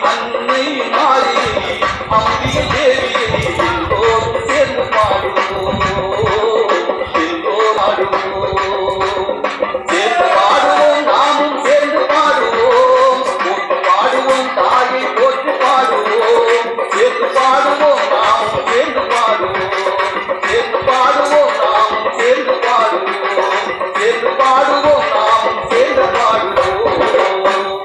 அன்னை மாறியை அம்பிகை தேவியை எல்லோரும் சேர்ந்து பாடுவோம் சேர்ந்து பாடுவோம் நாமும் சேர்ந்து பாடுவோம் போட்டு பாடுவோம் தாயை போட்டு பாடுவோம் சேர்ந்து பாடுவோம் நாமும் சேர்ந்து பாடுவோம் சேர்ந்து பாடுவோம் நாமும் சேர்ந்து பாடுவோம் சேர்ந்து பாடுவோம் நாமும் சேர்ந்து பாடுவோம்.